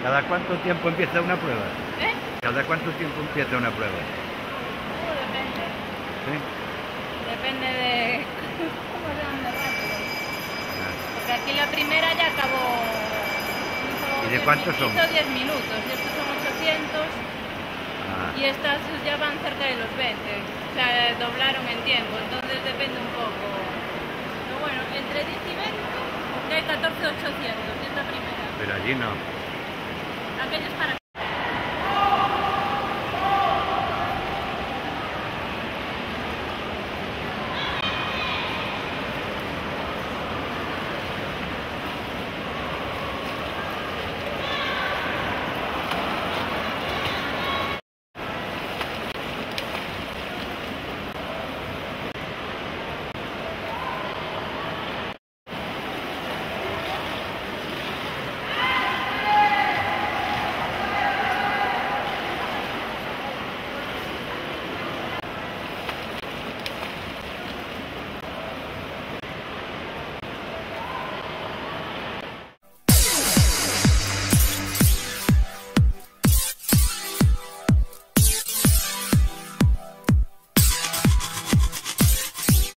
¿Cada cuánto tiempo empieza una prueba? ¿Eh? ¿Cada cuánto tiempo empieza una prueba? Depende. ¿Sí? Depende de cómo sean de rápido. Ah. Porque aquí la primera ya acabó. ¿Y de cuántos son? Hizo 10 minutos, y estos son 800, Ah. y estas ya van cerca de los 20. O sea, doblaron en tiempo, entonces depende un poco. Pero bueno, entre 10 y 20, ya hay 14.800, y es la primera. Pero allí no. Aquello es para